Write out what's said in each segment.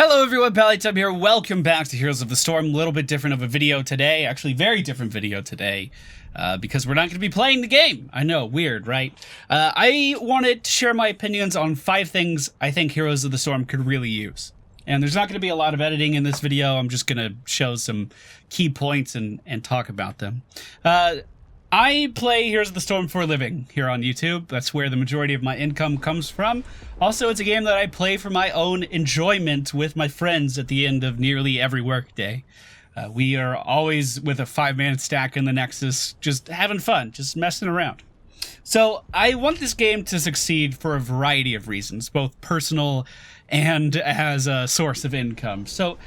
Hello everyone, Pallytub here. Welcome back to Heroes of the Storm. A little bit different of a video today. Actually, very different video today. Because we're not going to be playing the game. I know, weird, right? I wanted to share my opinions on 5 things I think Heroes of the Storm could really use. And there's not going to be a lot of editing in this video. I'm just going to show some key points and talk about them. I play Heroes of the Storm for a living here on YouTube. That's where the majority of my income comes from. Also, it's a game that I play for my own enjoyment with my friends at the end of nearly every workday. We are always with a 5-man stack in the Nexus, just having fun, just messing around. So I want this game to succeed for a variety of reasons, both personal and as a source of income. So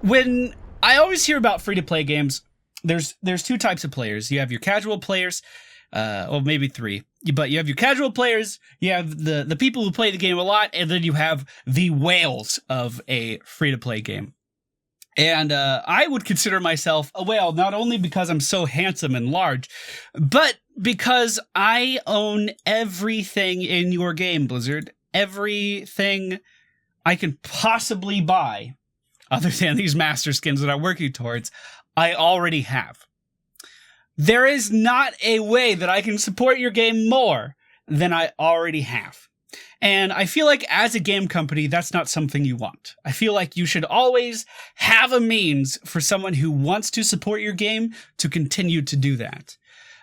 when I always hear about free-to-play games, there's 2 types of players. You have your casual players, well, maybe 3. But you have your casual players, you have the people who play the game a lot, and then you have the whales of a free-to-play game. And I would consider myself a whale, not only because I'm so handsome and large, but because I own everything in your game, Blizzard. Everything I can possibly buy, other than these master skins that I'm working towards, I already have. There is not a way that I can support your game more than I already have. And I feel like as a game company, that's not something you want. I feel like you should always have a means for someone who wants to support your game to continue to do that.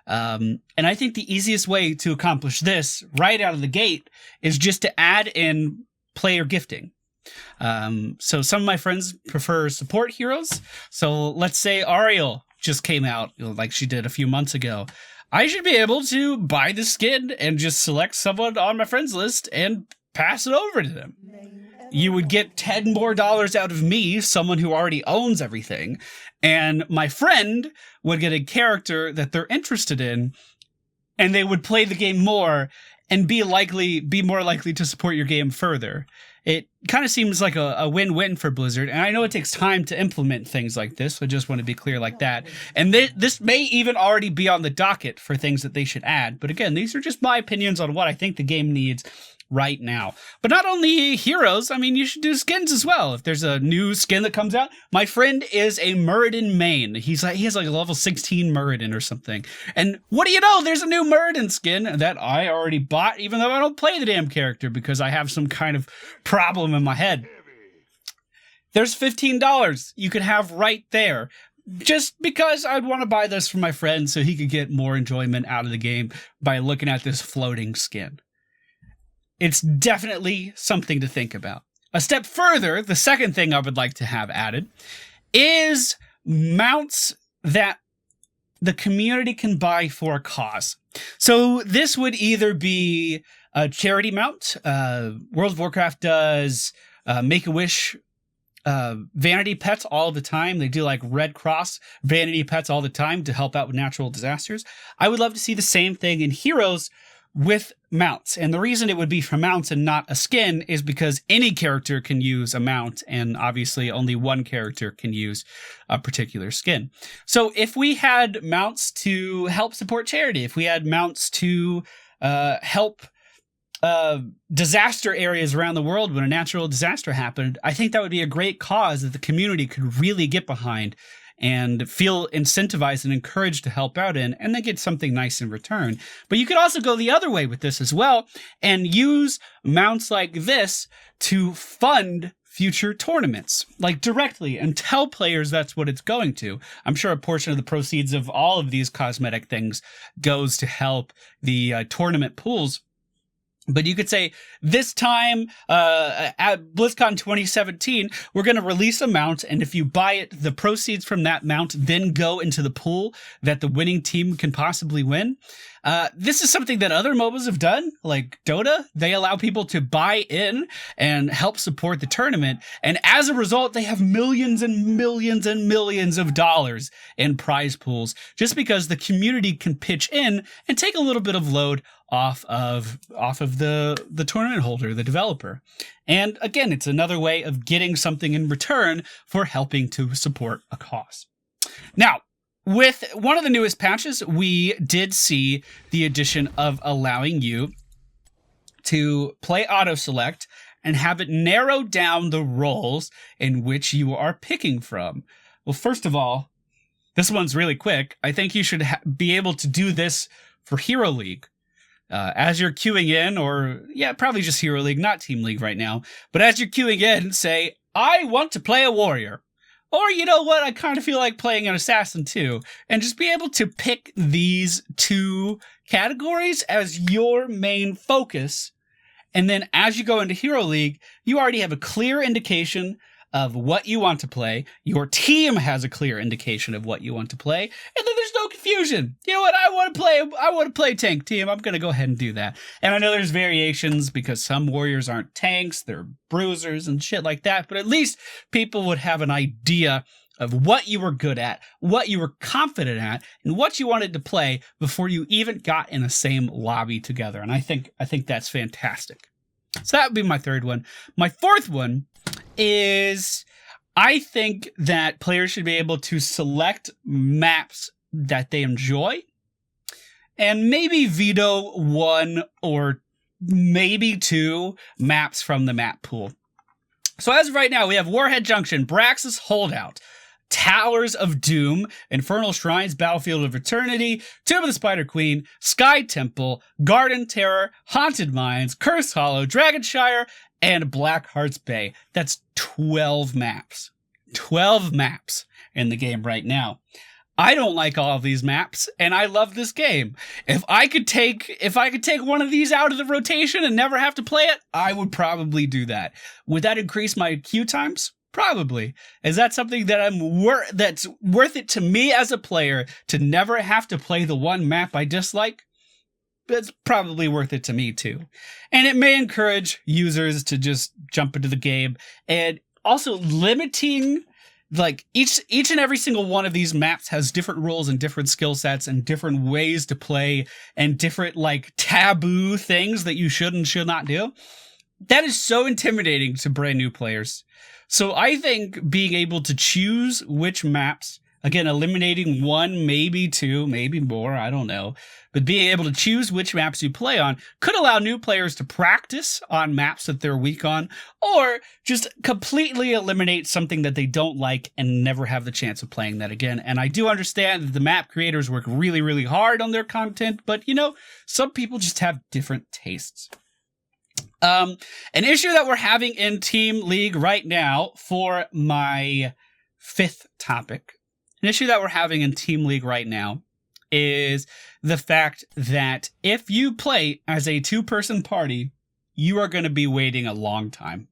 And I think the easiest way to accomplish this right out of the gate is just to add in player gifting. So some of my friends prefer support heroes. So let's say Ariel just came out like she did a few months ago. I should be able to buy the skin and just select someone on my friends list and pass it over to them. You would get $10 more out of me, someone who already owns everything, and my friend would get a character that they're interested in, and they would play the game more and be more likely to support your game further. It kind of seems like a win-win for Blizzard, and I know it takes time to implement things like this, so I just want to be clear like that. And this may even already be on the docket for things that they should add, but again, these are just my opinions on what I think the game needs right now. But not only heroes, I mean, you should do skins as well. If there's a new skin that comes out, my friend is a Muradin main. He has like a level 16 Muradin or something. And what do you know? There's a new Muradin skin that I already bought, even though I don't play the damn character because I have some kind of problem in my head. There's $15 you could have right there. Just because I'd want to buy this for my friend so he could get more enjoyment out of the game by looking at this floating skin. It's definitely something to think about. A step further, the second thing I would like to have added is mounts that the community can buy for a cause. So this would either be a charity mount. World of Warcraft does Make-A-Wish vanity pets all the time. They do like Red Cross vanity pets all the time to help out with natural disasters. I would love to see the same thing in Heroes with mounts. And the reason it would be for mounts and not a skin is because any character can use a mount, and obviously only one character can use a particular skin. So if we had mounts to help support charity, if we had mounts to help disaster areas around the world when a natural disaster happened, I think that would be a great cause that the community could really get behind and feel incentivized and encouraged to help out in, and then get something nice in return. But you could also go the other way with this as well, and use mounts like this to fund future tournaments, like directly, and tell players that's what it's going to. I'm sure a portion of the proceeds of all of these cosmetic things goes to help the tournament pools. But you could say, this time at BlizzCon 2017, we're going to release a mount, and if you buy it, the proceeds from that mount then go into the pool that the winning team can possibly win. This is something that other MOBAs have done, like Dota. They allow people to buy in and help support the tournament, and as a result, they have millions and millions and millions of dollars in prize pools, just because the community can pitch in and take a little bit of load off of the tournament holder, the developer. And again, it's another way of getting something in return for helping to support a cause. Now, with one of the newest patches, we did see the addition of allowing you to play Autoselect and have it narrow down the roles in which you are picking from. Well, first of all, this one's really quick. I think you should be able to do this for Hero League. As you're queuing in, or yeah, probably just Hero League, not Team League right now, but as you're queuing in, say, I want to play a warrior. Or, you know what, I kind of feel like playing an assassin too. And just be able to pick these two categories as your main focus. And then as you go into Hero League, you already have a clear indication of what you want to play. Your team has a clear indication of what you want to play. And then there's no confusion. You know what, I want to play tank team. I'm going to go ahead and do that. And I know there's variations because some warriors aren't tanks. They're bruisers and shit like that. But at least people would have an idea of what you were good at, what you were confident at, and what you wanted to play before you even got in the same lobby together. And I think that's fantastic. So that would be my third one. My fourth one is I think that players should be able to select maps that they enjoy and maybe veto one or maybe two maps from the map pool. So as of right now, we have Warhead Junction, Braxis Holdout, Towers of Doom, Infernal Shrines, Battlefield of Eternity, Tomb of the Spider Queen, Sky Temple, Garden Terror, Haunted Mines, Cursed Hollow, Dragonshire, and Blackheart's Bay. That's 12 maps. 12 maps in the game right now. I don't like all of these maps, and I love this game. If I could take one of these out of the rotation and never have to play it, I would probably do that. Would that increase my queue times? Probably. Is that something that that's worth it to me as a player to never have to play the one map I dislike? It's probably worth it to me too. And it may encourage users to just jump into the game, and also limiting, like, each and every single one of these maps has different rules and different skill sets and different ways to play and different, like, taboo things that you should and should not do. That is so intimidating to brand new players. So I think being able to choose which maps, again, eliminating one, maybe two, maybe more, I don't know, but being able to choose which maps you play on could allow new players to practice on maps that they're weak on, or just completely eliminate something that they don't like and never have the chance of playing that again. And I do understand that the map creators work really, really hard on their content, but, you know, some people just have different tastes. An issue that we're having in Team League right now for my fifth topic, an issue that we're having in Team League right now is the fact that if you play as a two-person party, you are going to be waiting a long time.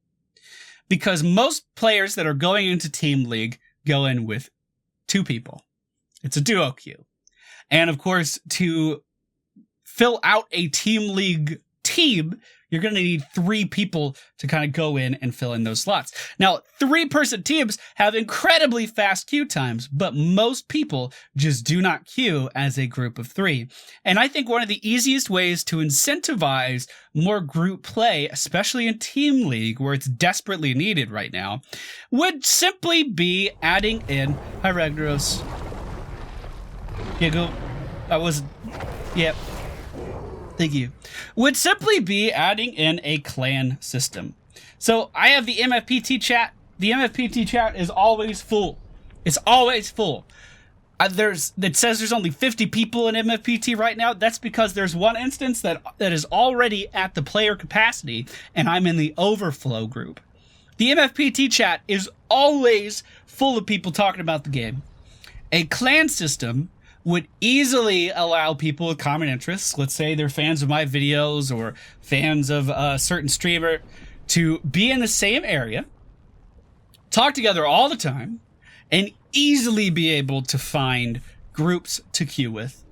Because most players that are going into Team League go in with two people. It's a duo queue. And of course, to fill out a Team League team, you're going to need three people to kind of go in and fill in those slots. Now, three-person teams have incredibly fast queue times, but most people just do not queue as a group of three. And I think one of the easiest ways to incentivize more group play, especially in Team League, where it's desperately needed right now, would simply be adding in... Hi, Ragnaros. Giggle. Yep. Thank you. Would simply be adding in a clan system. So I have the MFPT chat. The MFPT chat is always full. It's always full. It says there's only 50 people in MFPT right now. That's because there's one instance that is already at the player capacity, and I'm in the overflow group. The MFPT chat is always full of people talking about the game. A clan system would easily allow people with common interests, let's say they're fans of my videos or fans of a certain streamer, to be in the same area, talk together all the time, and easily be able to find groups to queue with.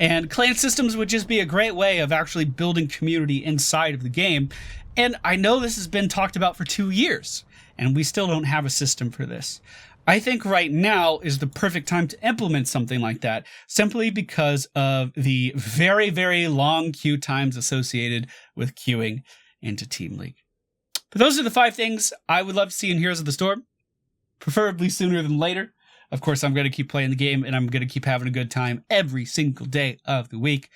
And clan systems would just be a great way of actually building community inside of the game. And I know this has been talked about for 2 years, and we still don't have a system for this. I think right now is the perfect time to implement something like that, simply because of the very, very long queue times associated with queuing into Team League. But those are the 5 things I would love to see in Heroes of the Storm, preferably sooner than later. Of course, I'm going to keep playing the game, and I'm going to keep having a good time every single day of the week.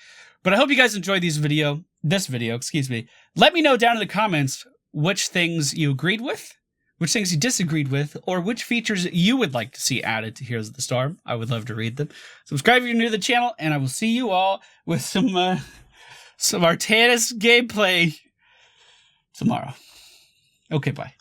But I hope you guys enjoyed this video, Let me know down in the comments which things you agreed with, which things you disagreed with, or which features you would like to see added to Heroes of the Storm. I would love to read them. Subscribe if you're new to the channel, and I will see you all with some Artanis gameplay tomorrow. Okay, bye.